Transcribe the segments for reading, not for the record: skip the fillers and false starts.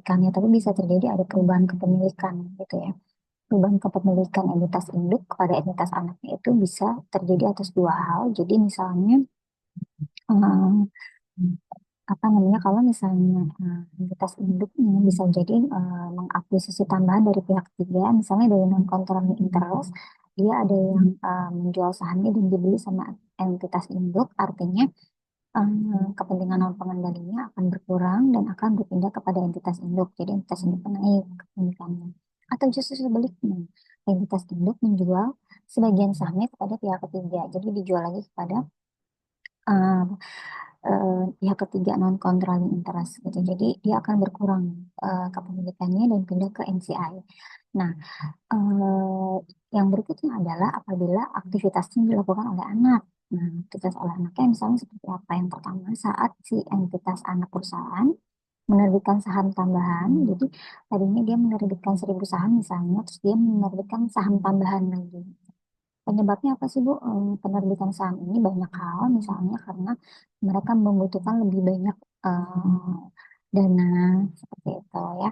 kepemilikannya, tapi bisa terjadi ada perubahan kepemilikan gitu ya. Perubahan kepemilikan entitas induk kepada entitas anaknya itu bisa terjadi atas dua hal. Jadi misalnya eh, apa namanya kalau misalnya entitas induk ini bisa jadi mengakuisisi tambahan dari pihak ketiga, misalnya dari non controlling interest, dia ada yang menjual sahamnya dan dibeli sama entitas induk, artinya kepentingan non pengendalinya akan berkurang dan akan berpindah kepada entitas induk. Jadi entitas induk naik kepemilikannya. Atau justru sebaliknya, entitas induk menjual sebagian sahamnya kepada pihak ketiga. Jadi dijual lagi kepada eh, pihak ketiga non controlling interest gitu. Jadi dia akan berkurang kepemilikannya dan pindah ke NCI. Nah, eh, yang berikutnya adalah apabila aktivitasnya dilakukan oleh anak. Nah, aktivitas oleh anaknya misalnya seperti apa? Yang pertama, saat si entitas anak perusahaan menerbitkan saham tambahan. Jadi tadinya dia menerbitkan 1.000 saham misalnya, terus dia menerbitkan saham tambahan lagi. Penyebabnya apa sih Bu? Penerbitan saham ini banyak hal, misalnya karena mereka membutuhkan lebih banyak dana seperti itu ya.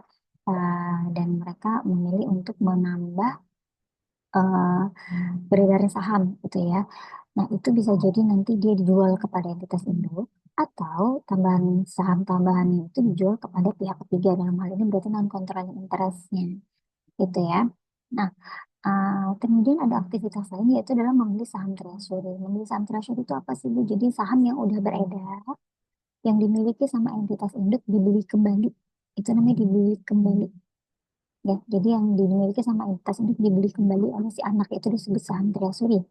Dan mereka memilih untuk menambah eh, beredarnya saham gitu ya. Nah, itu bisa jadi nanti dia dijual kepada entitas induk atau tambahan saham tambahannya itu dijual kepada pihak ketiga. Dalam hal ini berarti non controlling interest-nya gitu ya. Nah, kemudian ada aktivitas lain yaitu adalah membeli saham treasury. Membeli saham treasury itu apa sih Bu? Jadi saham yang udah beredar, yang dimiliki sama entitas induk dibeli kembali. Itu namanya dibeli kembali. Ya, jadi yang dimiliki sama entitas induk dibeli kembali oleh si anak itu disebut saham treasury.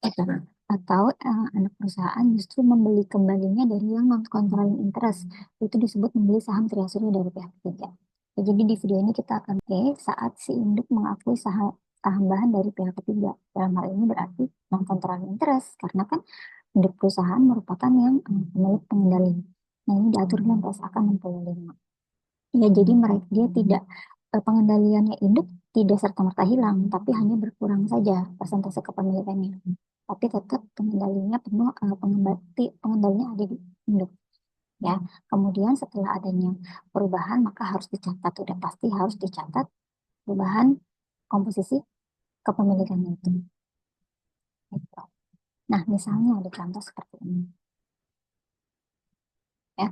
Gitu. Atau anak perusahaan justru membeli kembalinya dari yang non controlling interest. Itu disebut membeli saham treasury dari pihak ketiga. Ya, jadi di video ini kita akan saat si induk mengakui saham tambahan dari pihak ketiga. Dalam hal ini berarti non controlling interest karena kan induk perusahaan merupakan yang pemilik pengendali. Nah, ini diatur dalam PSAK 65. Ya, jadi mereka dia tidak pengendaliannya induk tidak serta-merta hilang, tapi hanya berkurang saja persentase kepemilikannya. Tapi tetap pengendalinya penuh, pengendalinya ada di induk. Ya, kemudian setelah adanya perubahan maka harus dicatat, sudah pasti harus dicatat perubahan komposisi kepemilikannya itu. Gitu. Nah, misalnya ada contoh seperti ini. Ya,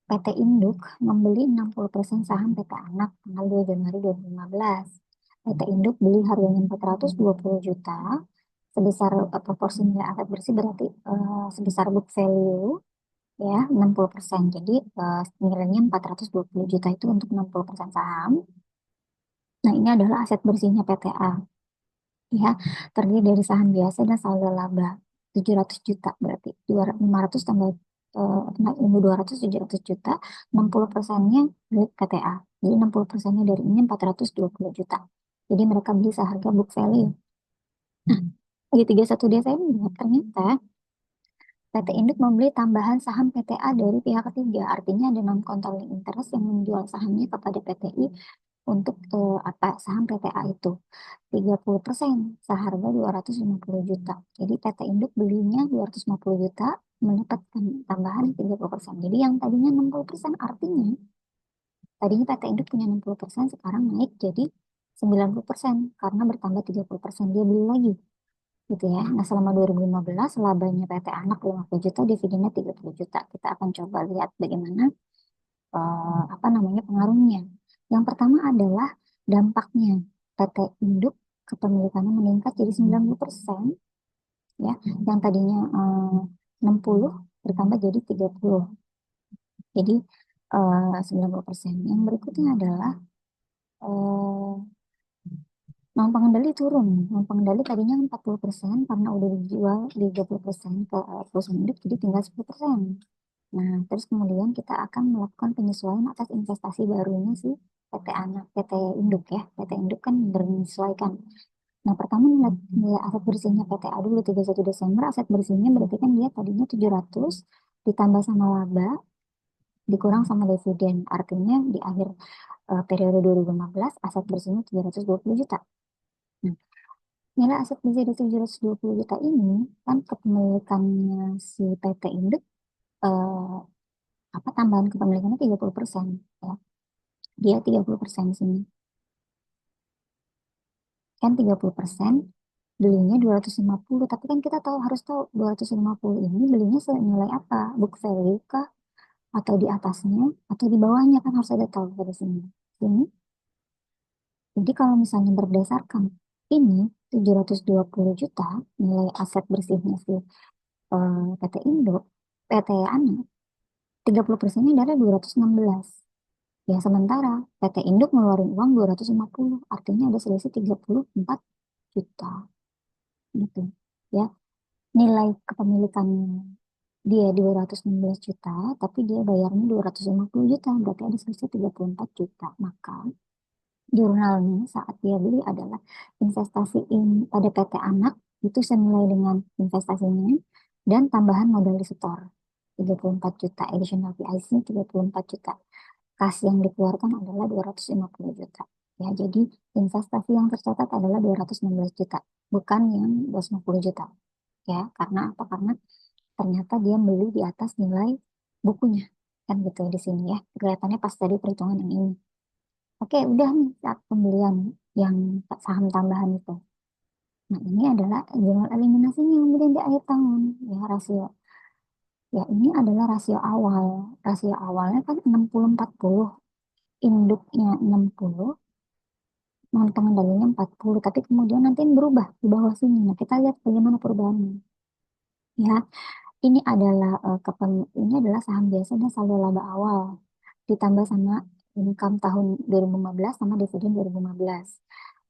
PT Induk membeli 60% saham PT Anak tanggal 2 Januari 2015. PT Induk beli harganya 420 juta, sebesar proporsi nilai aset bersih berarti sebesar book value ya 60%. Jadi nilainya 420 juta itu untuk 60% saham. Nah, ini adalah aset bersihnya PTA ya, terdiri dari saham biasa dan saldo laba 700 juta berarti 500 tambah 200 700 juta, 60%-nya milik PTA. Jadi 60%-nya dari ini 420 juta. Jadi mereka beli seharga book value. Nah, di 31 Desember ternyata PT Induk membeli tambahan saham PTA dari pihak ketiga. Artinya ada non-controlling interest yang menjual sahamnya kepada PTI untuk apa saham PTA itu 30% seharga 250 juta. Jadi PT Induk belinya 250 juta mendapatkan tambahan 30%. Jadi yang tadinya 60% artinya tadinya PT Induk punya 60% sekarang naik jadi 90% karena bertambah 30% dia beli lagi gitu ya. Nah, selama 2015 labanya PT Anak 50 juta, dividennya 30 juta. Kita akan coba lihat bagaimana apa namanya pengaruhnya. Yang pertama adalah dampaknya. PT Induk kepemilikannya meningkat jadi 90% ya. Yang tadinya 60 bertambah jadi 30. Jadi 90%. Yang berikutnya adalah eh, non pengendali turun. Non pengendali tadinya 40% karena udah dijual 30% ke perusahaan induk jadi tinggal 10%. Nah, terus kemudian kita akan melakukan penyesuaian atas investasi barunya si PT Anak, PT Induk ya. PT Induk kan menyesuaikan. Nah, pertama nilai aset bersihnya PTA dulu 31 Desember, aset bersihnya berarti kan dia tadinya 700 ditambah sama laba dikurang sama dividen. Artinya di akhir periode 2015 aset bersihnya 720 juta. Nah, nilai aset bersih dari 720 juta ini kan kepemilikannya si PT Induk eh, apa tambahan kepemilikannya 30% ya. Dia 30% di sini. Kan 30% belinya 250, tapi kan kita tahu harus tahu 250 ini belinya senilai apa? Book value kah? Atau di atasnya? Atau di bawahnya kan harus ada tahu dari sini. Sini. Jadi kalau misalnya berdasarkan ini 720 juta nilai aset bersihnya si PT Indo, PT Anu, 30%-nya adalah 216. Ya sementara PT Induk ngeluarin uang 250, artinya ada selisih 34 juta gitu. Ya, nilai kepemilikannya dia 216 juta, tapi dia bayarnya 250 juta, berarti ada selisih 34 juta. Maka jurnalnya saat dia beli adalah investasi pada PT Anak itu senilai dengan investasinya dan tambahan modal di setor 34 juta, additional PIC 34 juta. Kas yang dikeluarkan adalah 250 juta. Ya, jadi investasi yang tercatat adalah 216 juta, bukan yang 250 juta. Ya, karena apa? Karena ternyata dia beli di atas nilai bukunya. Kan gitu di sini ya. Kelihatannya pas tadi perhitungan yang ini. Oke, udah nih saat pembelian yang saham tambahan itu. Nah, ini adalah jurnal eliminasinya kemudian di akhir tahun. Ya, rasio. Ya, ini adalah rasio awal. Rasio awalnya kan 60-40. Induknya 60, non pengendalinya 40. Tapi kemudian nanti berubah di bawah sini. Nah, kita lihat bagaimana perubahannya. Ya, ini adalah ini adalah saham biasa dan saldo laba awal ditambah sama income tahun 2015 sama dividen 2015.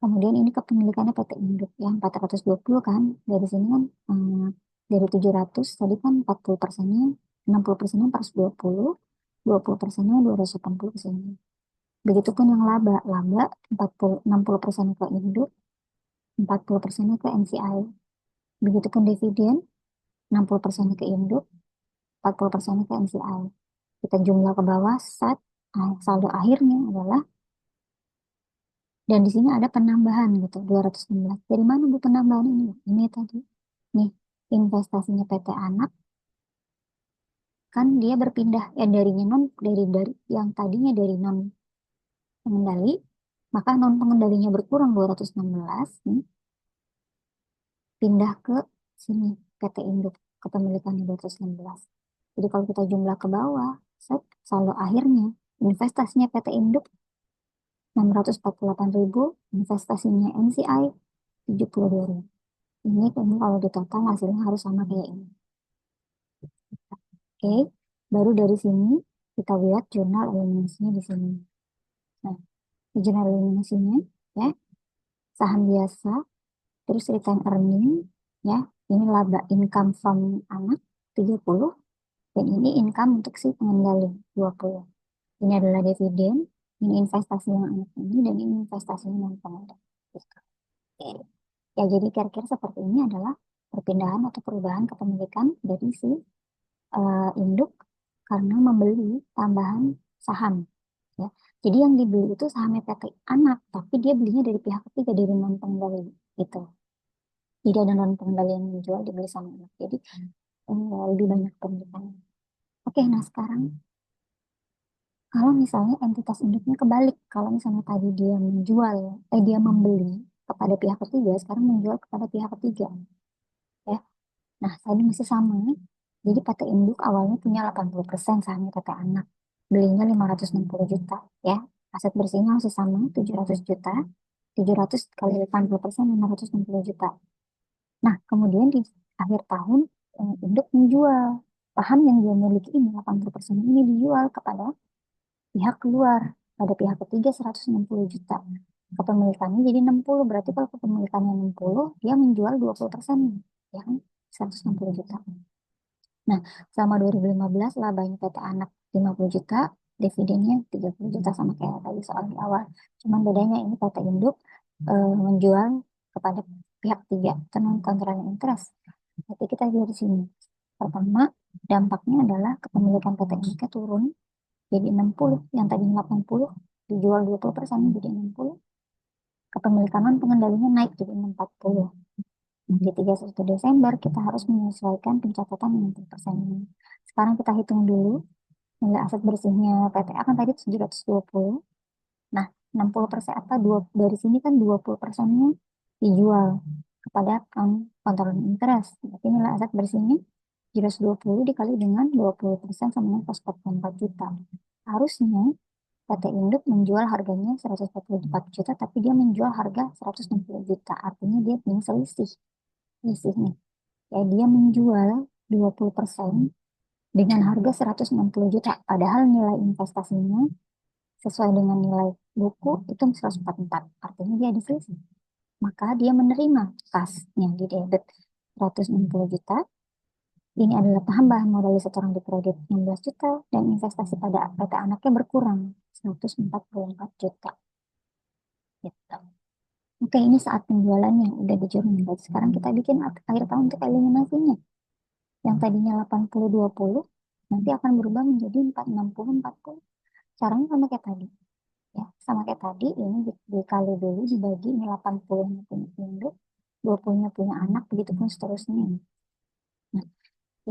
Kemudian ini kepemilikannya PT Induk yang 420 kan. Dari sini kan dari 700 tadi kan 40%-nya, 60%-nya 420, 20%-nya 280 ke sini. Begitupun yang laba, laba 60% ke Induk, 40%-nya ke NCI. Begitupun dividen 60% ke Induk, 40% ke NCI. Kita jumlah ke bawah, set, saldo akhirnya adalah, dan di sini ada penambahan gitu, 216. Dari mana Bu penambahan ini? Ini tadi, nih, investasinya PT Anak, kan dia berpindah, ya darinya dari yang tadinya dari non pengendali, maka non pengendalinya berkurang 216, nih, pindah ke sini, PT Induk, kepemilikannya 216. Jadi kalau kita jumlah ke bawah, set, saldo akhirnya, investasinya PT Induk 648.000, investasinya NCI 72.000. Ini kamu kalau di total hasilnya harus sama kayak ini. Oke, baru dari sini kita lihat jurnal eliminasinya di sini. Nah, di jurnal eliminasinya ya, saham biasa, terus return earning ya, ini laba income from anak 30 dan ini income untuk si pengendali 20. Ini adalah dividen, ini investasi yang anak ini dan ini investasi yang non pengendali. Oke. Ya, jadi kira-kira seperti ini adalah perpindahan atau perubahan kepemilikan dari si induk karena membeli tambahan saham. Ya. Jadi yang dibeli itu sahamnya PT Anak, tapi dia belinya dari pihak ketiga, dari non pengendali gitu. Tidak ada non pengendali yang menjual, dibeli sama anak. Jadi lebih banyak pemilikan. Oke, nah sekarang kalau misalnya entitas induknya kebalik, kalau misalnya tadi dia menjual, dia membeli kepada pihak ketiga, sekarang menjual kepada pihak ketiga. Ya. Nah, tadi masih sama. Jadi PT Induk awalnya punya 80% sahamnya PT Anak. Belinya 560 juta. Ya, aset bersihnya masih sama, 700 juta. 700 kali 80%, 560 juta. Nah, kemudian di akhir tahun, Induk menjual. Paham yang dia miliki ini, 80% ini dijual kepada pihak luar. Pada pihak ketiga 160 juta. Kepemilikannya jadi 60. Berarti kalau kepemilikannya 60, dia menjual 20%. Ya kan? 160 juta. Nah, selama 2015 labanya PT Anak 50 juta, dividennya 30 juta sama kayak tadi soal di awal. Cuman bedanya ini PT Induk menjual kepada pihak tiga, non controlling interest. Jadi kita lihat di sini. Pertama, dampaknya adalah kepemilikan PT Induknya turun jadi 60, yang tadi 80 dijual 20% jadi 60. Kepemilikan non pengendalinya naik jadi 40. Di 31 Desember kita harus menyesuaikan pencatatan 60% ini. Sekarang kita hitung dulu nilai aset bersihnya PTA kan tadi 720. Nah, 60% apa dari sini kan 20%-nya dijual kepada controlling interest. Berarti nilai aset bersihnya 720 dikali dengan 20% sama dengan 144 juta. Harusnya PT Induk menjual harganya 144 juta, tapi dia menjual harga 160 juta. Artinya dia punya selisih. Selisihnya. Ya, dia menjual 20% dengan harga 160 juta. Padahal nilai investasinya sesuai dengan nilai buku itu 144. Artinya dia ada selisih. Maka dia menerima kasnya di debit 160 juta. Ini adalah tambahan modal setoran di kredit 16 juta dan investasi pada PT anaknya berkurang 144 juta. Gitu. Oke, ini saat penjualannya udah di jurnal. Sekarang kita bikin akhir tahun untuk eliminasinya. Yang tadinya 80-20 nanti akan berubah menjadi 460-40. Caranya sama kayak tadi. Ya, sama kayak tadi ini dikali dulu dibagi ini 80-nya punya induk, 20-nya punya anak, begitu pun seterusnya. Nah,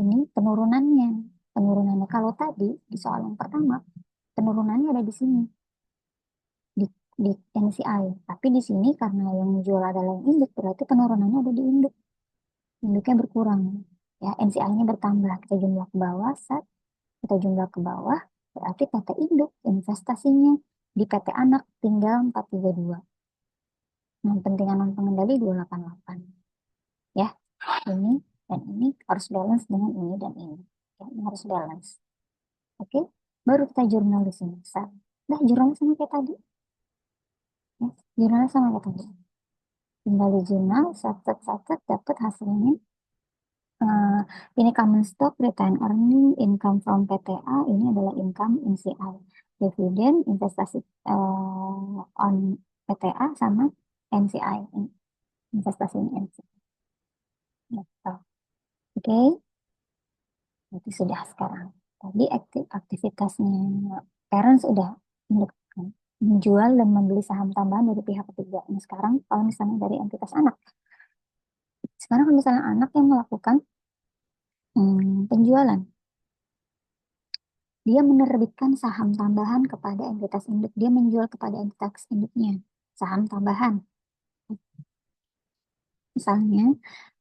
ini penurunannya. Penurunannya kalau tadi di soal yang pertama, penurunannya ada di sini di di NCI. Tapi di sini karena yang menjual adalah yang induk, berarti penurunannya ada di induk. Induknya berkurang. Ya, NCI-nya bertambah. Kita jumlah ke bawah, kita jumlah ke bawah, berarti PT induk investasinya di PT anak tinggal 432. Nah, pentingan non pengendali 288. Ya, ini dan ini harus balance dengan ini dan ini. Ya, ini harus balance. Oke, baru kita jurnal di sini. Nah, jurnal sama kayak tadi. Ya, jurnal sama kayak tadi. Tinggal di jurnal, catat-catat, dapat hasilnya. Eh, ini common stock, return earning, income from PTA, ini adalah income NCI. Dividen, investasi on PTA sama NCI. Investasi ini NCI. Gitu. Oke, itu sudah sekarang. Tadi aktivitasnya parents sudah melakukan menjual dan membeli saham tambahan dari pihak ketiga. Nah, sekarang kalau misalnya dari entitas anak, sekarang kalau misalnya anak yang melakukan penjualan, dia menerbitkan saham tambahan kepada entitas induk. Dia menjual kepada entitas induknya saham tambahan. Misalnya,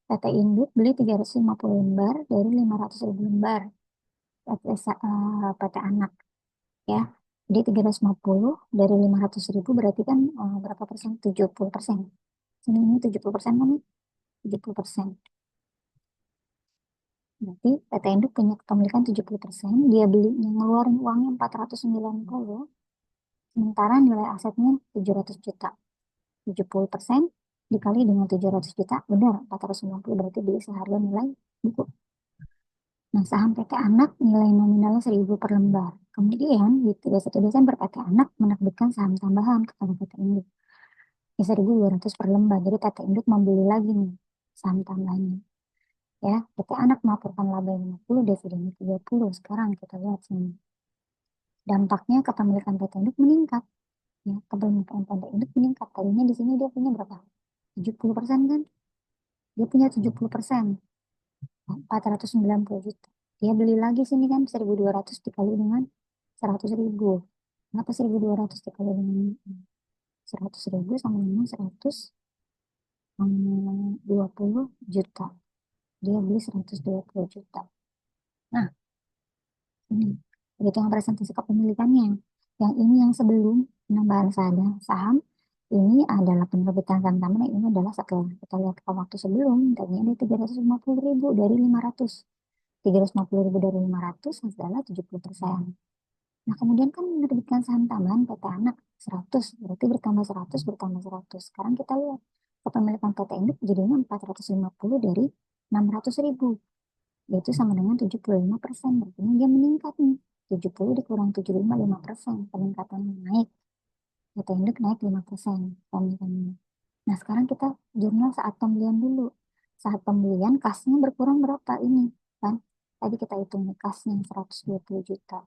PT Induk beli 350 lembar dari 500.000 lembar PT Anak. Ya, jadi 350 dari 500.000 berarti kan berapa persen? 70%. Ini 70% kan? 70%. Berarti PT Induk punya kepemilikan 70%. Dia belinya ngeluarin uangnya 490. Sementara nilai asetnya 700 juta. 70% dikali dengan 700 juta, benar 490 berarti beli seharga nilai buku. Nah, saham PT Anak nilai nominalnya 1.000 per lembar. Kemudian di 31 Desember PT Anak menerbitkan saham tambahan kepada PT Induk. Ya, 1.200 per lembar. Jadi PT Induk membeli lagi nih saham tambahannya. Ya, PT Anak melaporkan laba 50, dividennya 30. Sekarang kita lihat sini. Dampaknya kepemilikan PT Induk meningkat. Ya, kepemilikan PT Induk meningkat. Tadinya di sini dia punya berapa? 70% kan? Dia punya 70%, 490 juta. Dia beli lagi sini kan 1.200 dikali dengan 100.000. Kenapa 1.200 dikali dengan 100.000 sama dengan 120 juta. Dia beli 120 juta. Nah, ini perhitungan presentasi kepemilikannya. Yang ini yang sebelum penambahan saham, ini adalah penerbitan saham tambahan, ini adalah setelah. Kita lihat ke waktu sebelum, tadinya dia 350.000 dari 500. 350.000 dari 500 adalah 70%. Nah, kemudian kan menerbitkan saham tambahan PT Anak 100, berarti bertambah 100, bertambah 100. Sekarang kita lihat kepemilikan PT Induk jadinya 450 dari 600.000, yaitu sama dengan 75%. Berarti dia meningkat nih. 70 dikurang 75, 5%. Peningkatannya naik. PT Induk naik 5% kepemilikannya. Nah, sekarang kita jurnal saat pembelian dulu. Saat pembelian, kasnya berkurang berapa ini? Kan? Tadi kita hitung nih, kasnya 120 juta.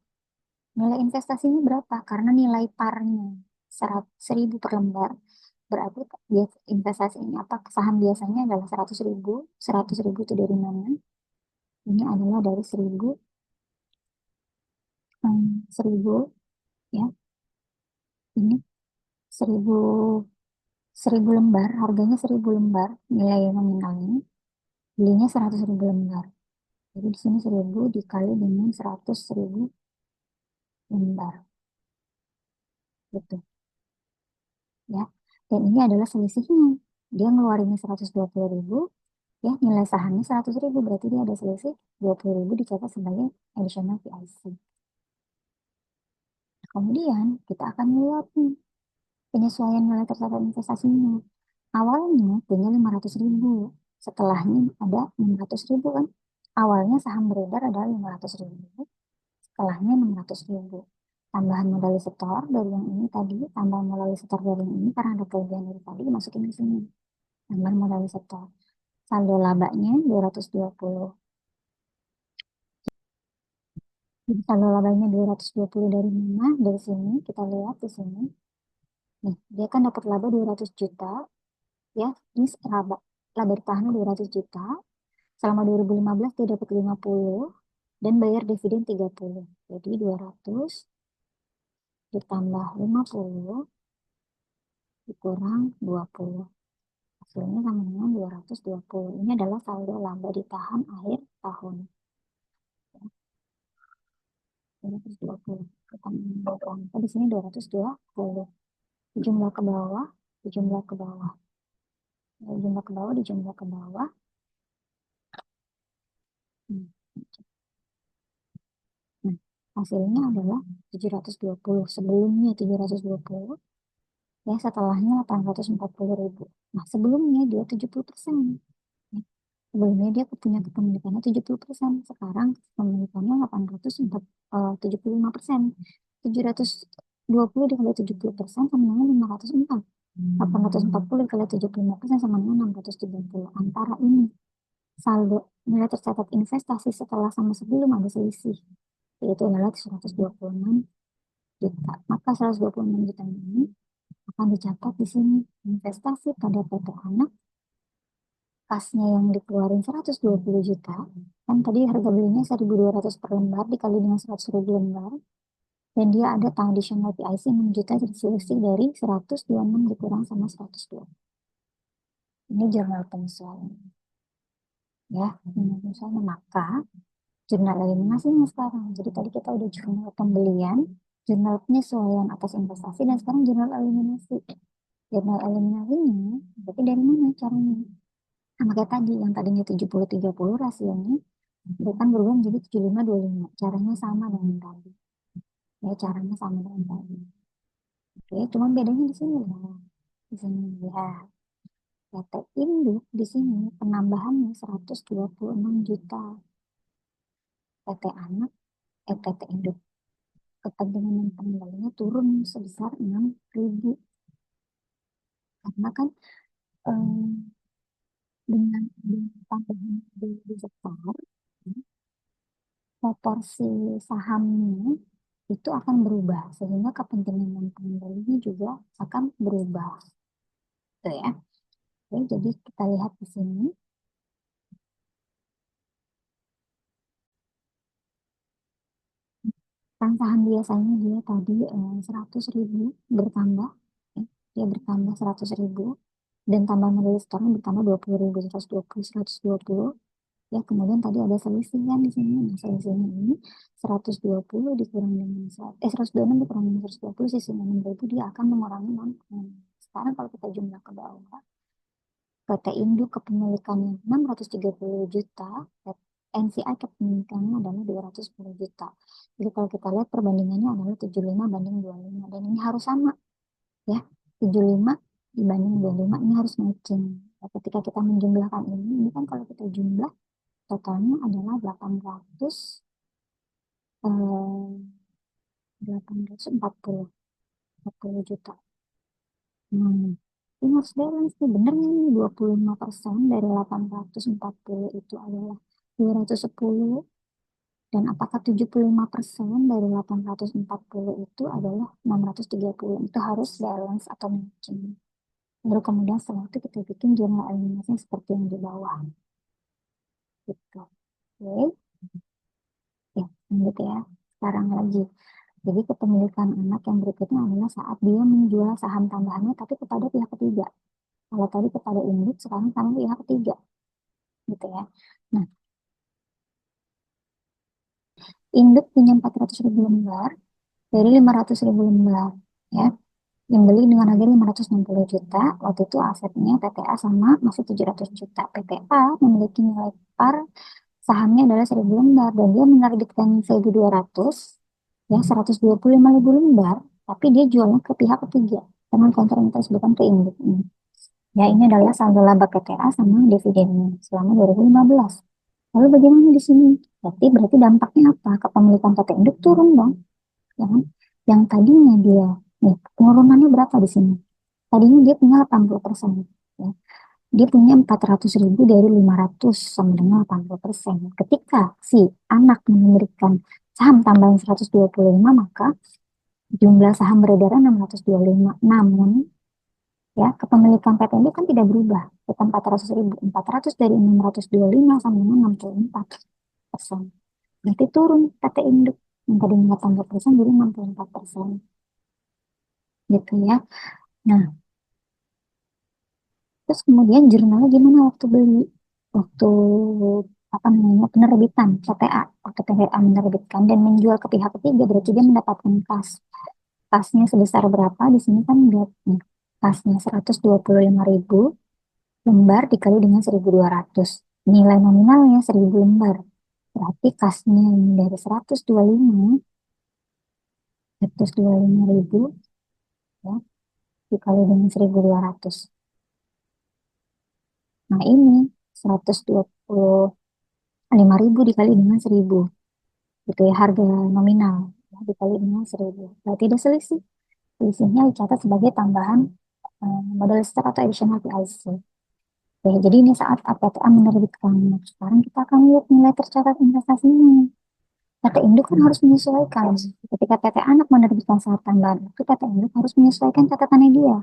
Nilai investasinya berapa? Karena nilai parnya 1.000 per lembar. Berarti investasi ini apa? Saham biasanya adalah 100.000. 100.000 itu dari mana? Ini adalah dari 1.000. 1.000 ya. Ini seribu 1.000 lembar, harganya 1.000 lembar, nilai nominalnya, belinya 100.000 lembar. Jadi di sini 1.000 dikali dengan 100.000 lembar, gitu ya. Dan ini adalah selisihnya. Dia ngeluarinnya 120.000, ya nilai sahamnya 100.000, berarti dia ada selisih 20.000 dicatat sebagai additional PIC. Kemudian kita akan lihat nih penyesuaian nilai tercatat investasinya. Awalnya punya 500.000, setelahnya ada 600.000 kan. Awalnya saham beredar adalah 500.000, setelahnya 600.000. Tambahan modal setor dari yang ini tadi, tambahan modal setor dari yang ini karena ada kelebihan dari tadi dimasukin ke sini. Tambahan modal setor. Saldo labanya 220. Jadi saldo labanya 220 dari mana? Dari sini kita lihat di sini. Nih, dia kan dapat laba 200 juta, ya. Ini laba laba bertahan 200 juta. Selama 2015 dia dapat 50 dan bayar dividen 30. Jadi 200 ditambah 50 dikurang 20. Hasilnya sama dengan 220. Ini adalah saldo laba ditahan akhir tahun. 220. Kita menambahkan di sini 220. Dijumlah ke bawah, dijumlah ke bawah. Dijumlah ke bawah, dijumlah ke bawah. Hmm. Nah, hasilnya adalah 720. Sebelumnya 720, ya setelahnya 840.000. Nah, sebelumnya dia 70%. Ya, sebelumnya dia punya kepemilikannya 70%. Sekarang kepemilikannya 875%. 720 dikali 70% sama dengan 504. 840 dikali 75% sama dengan 630. Antara ini saldo nilai tercatat investasi setelah sama sebelum ada selisih, yaitu adalah 126 juta. Maka 126 juta ini akan dicatat di sini. Investasi pada PT Anak, kasnya yang dikeluarin 120 juta. Kan tadi harga belinya 1.200 per lembar dikali dengan 100.000 lembar. Dan dia ada additional PIC 6 juta, jadi selisih dari 126 dikurang sama 120. Ini jurnal penyesuaian. Ya, jurnal penyesuaian. Maka jurnal eliminasinya sekarang. Jadi tadi kita udah jurnal pembelian, jurnal penyesuaian atas investasi, dan sekarang jurnal eliminasi. Jurnal eliminasinya, berarti dari mana caranya? Sama kayak tadi, yang tadinya 70-30 rasionya, itu kan berubah menjadi 75-25. Caranya sama dengan tadi. Ya, caranya sama dengan tadi. Oke, cuma bedanya di sini ya. Di sini ya. PT Induk di sini penambahannya 126 juta. PT Anak, PT Induk kepentingan dan pengendalinya turun sebesar 6.000. Karena kan eh, dengan tambahan beli besar, proporsi sahamnya itu akan berubah sehingga kepentingan dan pengendalinya juga akan berubah. Gitu ya. Oke, jadi kita lihat di sini. Kan saham biasanya dia tadi 100.000 bertambah. Ya, dia bertambah 100.000 dan tambah modal store bertambah 20.000, 120, 120. Ya, kemudian tadi ada selisih kan di sini. Nah, selisihnya ini 120 dikurang dengan 126 dikurang dengan 120, sisanya 6.000, dia akan mengurangi 6. Sekarang kalau kita jumlah ke bawah, PT Induk kepemilikannya 630 juta, NCI kepemilikannya adalah 210 juta. Jadi kalau kita lihat perbandingannya adalah 75 banding 25, dan ini harus sama ya. 75 dibanding 25 ini harus matching. Ya, ketika kita menjumlahkan ini kan kalau kita jumlah totalnya adalah 840 juta. Hmm. Ini harus balance nih, bener nggak nih 25% dari 840 itu adalah 210, dan apakah 75% dari 840 itu adalah 630? Itu harus balance atau matching. Baru kemudian setelah itu kita bikin jurnal eliminasi seperti yang di bawah. Gitu. Oke, ya, lanjut ya. Sekarang lagi. Jadi kepemilikan anak yang berikutnya adalah saat dia menjual saham tambahannya tapi kepada pihak ketiga. Kalau tadi kepada induk, sekarang sama pihak ketiga, gitu ya. Nah, induk punya 400 ribu lembar dari 500 ribu lembar, ya. Yang beli dengan harga 560 juta, waktu itu asetnya PTA sama masih 700 juta. PTA memiliki nilai par sahamnya adalah 1000 lembar dan dia menerbitkan 1.200, ya 125 ribu lembar, tapi dia jualnya ke pihak ketiga dengan kontrak yang tersebutkan ke induk ini. Ya, ini adalah saldo laba PTA sama dividennya selama 2015. Lalu bagaimana di sini? Berarti dampaknya apa? Kepemilikan PT induk turun dong, ya kan? Yang tadinya dia, nih, penurunannya berapa di sini? Tadinya dia punya 80%. Ya. Dia punya 400 ribu dari 500 sama dengan 80%. Ketika si anak memberikan saham tambahan 125, maka jumlah saham beredar 625. Namun, ya, kepemilikan PT ini kan tidak berubah. Tetap 400 ribu. 400 dari 625 sama dengan 64%. Berarti turun PT induk. Yang tadi 80% jadi 64%. Gitu ya. Nah, terus kemudian jurnalnya gimana waktu beli? Waktu apa namanya penerbitan PTA. Waktu PTA menerbitkan dan menjual ke pihak ketiga berarti dia mendapatkan kas. Kasnya sebesar berapa? Di sini kan lihat nih. Kasnya 125 ribu lembar dikali dengan 1.200. Nilai nominalnya 1.000 lembar. Berarti kasnya ini dari 125 ribu, ya, dikali dengan 1.200. Nah ini 125 ribu dikali dengan 1.000. Gitu ya, harga nominal. Ya, dikali dengan 1.000. Berarti ada selisih. Selisihnya dicatat sebagai tambahan modal listrik atau additional PIC. Oke, jadi ini saat APTA menerbitkan. Sekarang kita akan lihat nilai tercatat investasinya. PT induk kan harus menyesuaikan. Ketika PT anak menerbitkan saham tambahan, itu PT induk harus menyesuaikan catatannya dia.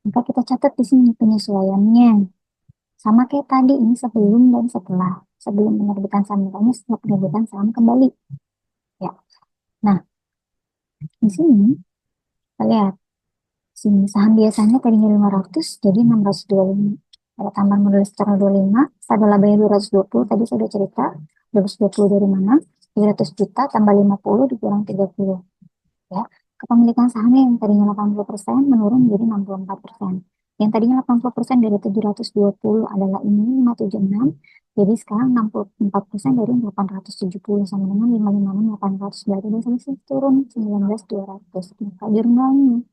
Maka kita catat di sini penyesuaiannya. Sama kayak tadi, ini sebelum dan setelah. Sebelum penerbitan saham tambahan, setelah penerbitan saham kembali. Ya. Nah, di sini kita lihat. Sini saham biasanya tadinya 500 jadi 625. Ada tambahan modal secara 25, saldo labanya 220, tadi sudah cerita. 220 dari mana? 300 juta tambah 50 dikurang 30. Ya. Kepemilikan sahamnya yang tadinya 80% menurun menjadi 64%. Yang tadinya 80% dari 720 adalah ini 576. Jadi sekarang 64% dari 870 sama dengan 556 800. Berarti dia selisih turun 19.200. Maka jurnalnya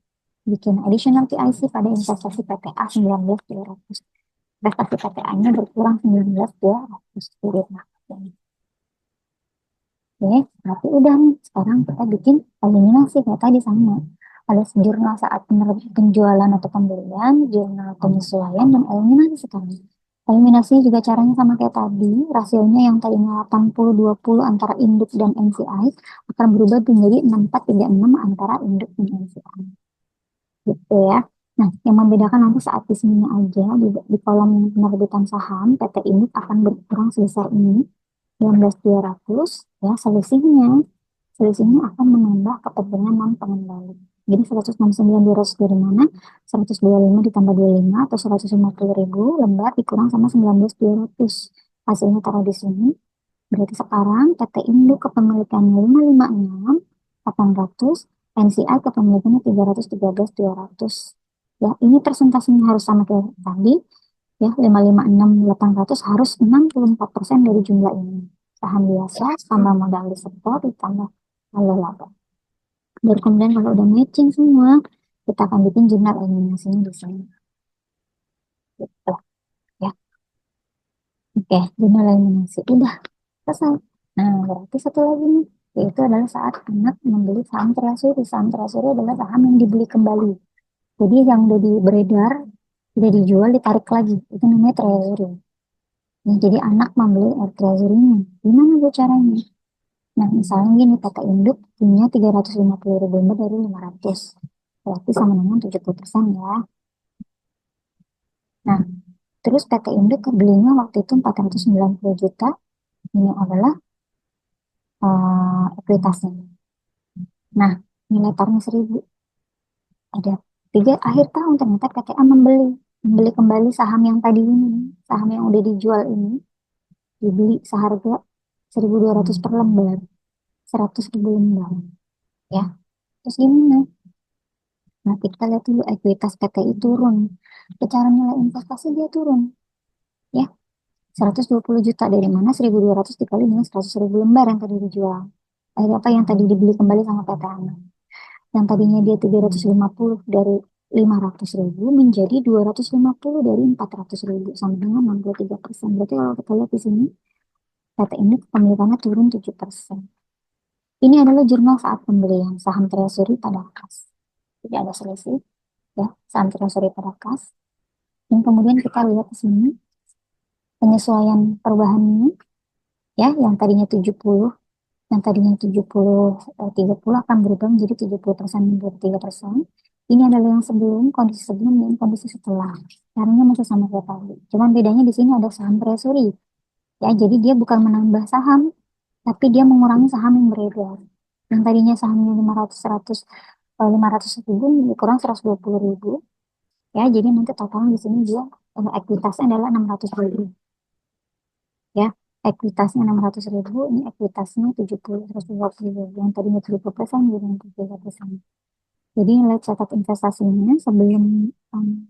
bikin additional PIC pada investasi PTA 19.200. Investasi PTA-nya berkurang 19.200. Oke, berarti udah nih. Sekarang kita bikin eliminasi kayak tadi sama. Ada jurnal saat penjualan atau pembelian, jurnal penyesuaian, dan eliminasi sekarang. Eliminasinya juga caranya sama kayak tadi. Rasionya yang tadinya 80-20 antara induk dan NCI akan berubah menjadi 64-36 antara induk dan NCI. Gitu ya. Nah, yang membedakan nanti saat di sini aja, di kolom penerbitan saham, PT Induk akan berkurang sebesar ini. 19.200, ya, selisihnya akan menambah kepentingan non pengendali. Jadi 169.200 dari mana? 125 ditambah 25 atau 150 ribu lembar dikurang sama 19.200. Hasilnya taruh di sini. Berarti sekarang PT Induk kepemilikannya 556 800, NCI kepemilikannya 313 200. Ya, ini persentasenya harus sama kayak tadi. Ya, 556 800 harus 64% dari jumlah ini. Saham biasa tambah modal di sektor ditambah modal laba. Baru kemudian kalau udah matching semua, kita akan bikin jurnal eliminasinya di sini. Gitu ya. Oke, jurnal eliminasi udah selesai. Nah, berarti satu lagi nih, yaitu adalah saat anak membeli saham treasury. Saham treasury adalah saham yang dibeli kembali. Jadi yang udah beredar, udah dijual, ditarik lagi. Itu namanya treasury. Nah, jadi anak membeli treasury-nya. Gimana bu caranya? Nah, misalnya gini, PT Induk punya 350 ribu lembar dari 500. Berarti sama dengan 70% ya. Nah, terus PT Induk belinya waktu itu 490 juta. Ini adalah ekuitasnya. Nah, nilai tarnya 1.000. Ada tiga akhir tahun ternyata PTA membeli kembali saham yang tadi ini, saham yang udah dijual ini, dibeli seharga 1.200 per lembar, 100.000 lembar. Ya, terus gimana? Nah, kita lihat dulu ekuitas PTI turun. Secara nilai investasi dia turun. Ya, 120 juta dari mana 1.200 dikali dengan 100.000 lembar yang tadi dijual. Apa yang tadi dibeli kembali sama PT Anak. Yang tadinya dia 350 dari 500.000 menjadi 250 dari 400.000 sama dengan 63%. Berarti kalau kita lihat di sini PT ini kepemilikannya turun 7%. Ini adalah jurnal saat pembelian saham treasury pada kas. Jadi ada selisih ya, saham treasury pada kas. Dan kemudian kita lihat di sini penyesuaian perubahannya ya, yang tadinya 30 akan berubah menjadi 70% 3%. Ini adalah yang sebelum, kondisi sebelum dan kondisi setelah. Caranya masih sama kayak tadi. Cuman bedanya di sini ada saham treasury. Ya, jadi dia bukan menambah saham, tapi dia mengurangi saham yang beredar. Yang tadinya sahamnya 500 ribu, dikurang 120 ribu. Ya, jadi nanti totalnya di sini dia ekuitasnya adalah 600 ribu. Ya, ekuitasnya 600 ribu, ini ekuitasnya 120 ribu. Yang tadinya 70% jadi 3%. Jadi nilai catat investasinya sebelum um,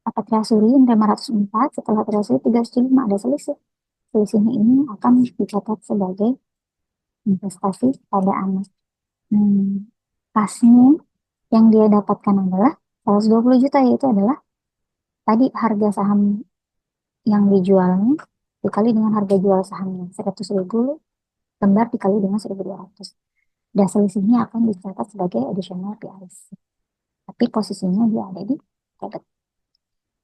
apa treasury 504, setelah treasury 305 ada selisih. Selisihnya ini akan dicatat sebagai investasi pada anak. Kasnya yang dia dapatkan adalah 120 juta, yaitu adalah tadi harga saham yang dijualnya dikali dengan harga jual sahamnya 100.000 lembar dikali dengan 1.200. Dan selisihnya akan dicatat sebagai additional PIC. Tapi posisinya dia ada di debit.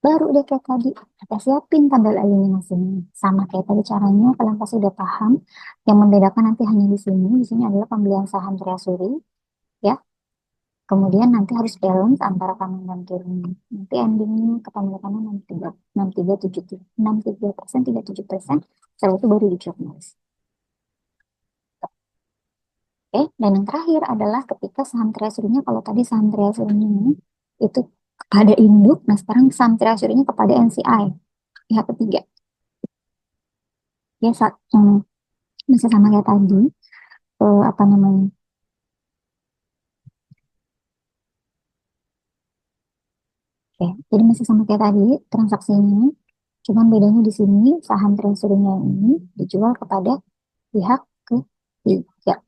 Baru deh kayak tadi, kita siapin tabel eliminasinya. Sama kayak tadi caranya, kalian pasti udah paham. Yang membedakan nanti hanya di sini. Di sini adalah pembelian saham treasury, ya. Kemudian nanti harus balance antara kanan dan kirinya. Nanti endingnya kepemilikannya 63%, 37%. Setelah itu baru di-jurnals. Oke, dan yang terakhir adalah ketika saham treasury-nya, kalau tadi saham treasury-nya itu kepada induk, nah sekarang saham treasury-nya kepada NCI, pihak ketiga. Ya, masih sama kayak tadi, apa namanya? Oke, jadi masih sama kayak tadi transaksinya, cuman bedanya di sini saham treasury-nya ini dijual kepada pihak ketiga.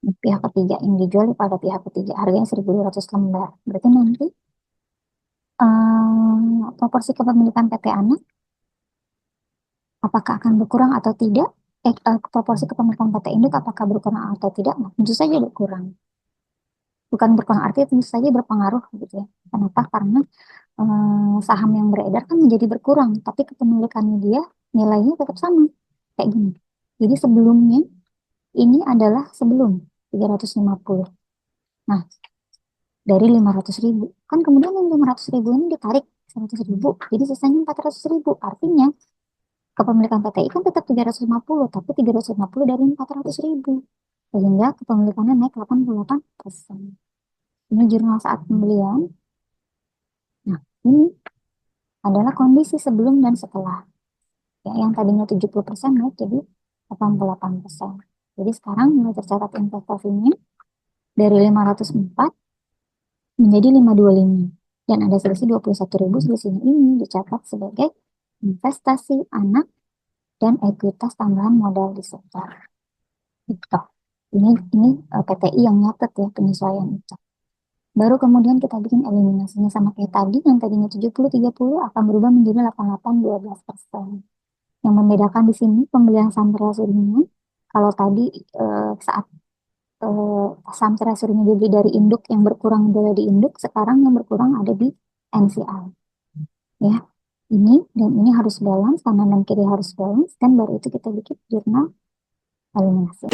Pihak ketiga yang dijual pada pihak ketiga harganya 1.200 lembar. Berarti nanti proporsi kepemilikan PT Anak apakah akan berkurang atau tidak? Proporsi kepemilikan PT Induk apakah berkurang atau tidak? Nah, tentu saja berkurang. Bukan berkurang artinya tentu saja berpengaruh gitu ya. Kenapa? Karena saham yang beredar kan menjadi berkurang, tapi kepemilikannya dia nilainya tetap sama. Kayak gini. Jadi sebelumnya ini adalah sebelum 350. Nah, dari 500 ribu. Kan kemudian yang 500 ribu ini ditarik 100 ribu. Jadi sisanya 400 ribu. Artinya kepemilikan PTI kan tetap 350, tapi 350 dari 400 ribu. Sehingga kepemilikannya naik 88%. Ini jurnal saat pembelian. Nah, ini adalah kondisi sebelum dan setelah. Ya, yang tadinya 70% naik jadi 88%. Jadi sekarang nilai tercatat investasinya dari 504 menjadi 525. Dan ada selisih 21.000, selisih ini dicatat sebagai investasi anak dan ekuitas tambahan modal disetor. Gitu. Ini PTI yang nyatet ya penyesuaian itu. Baru kemudian kita bikin eliminasinya sama kayak tadi, yang tadinya 70-30 akan berubah menjadi 88-12%. Yang membedakan di sini pembelian saham treasury-nya, kalau tadi saat saham treasury-nya dibeli dari induk, yang berkurang adalah di induk, sekarang yang berkurang ada di NCI. Ya, ini dan ini harus balance, kanan dan kiri harus balance, dan baru itu kita bikin jurnal eliminasi.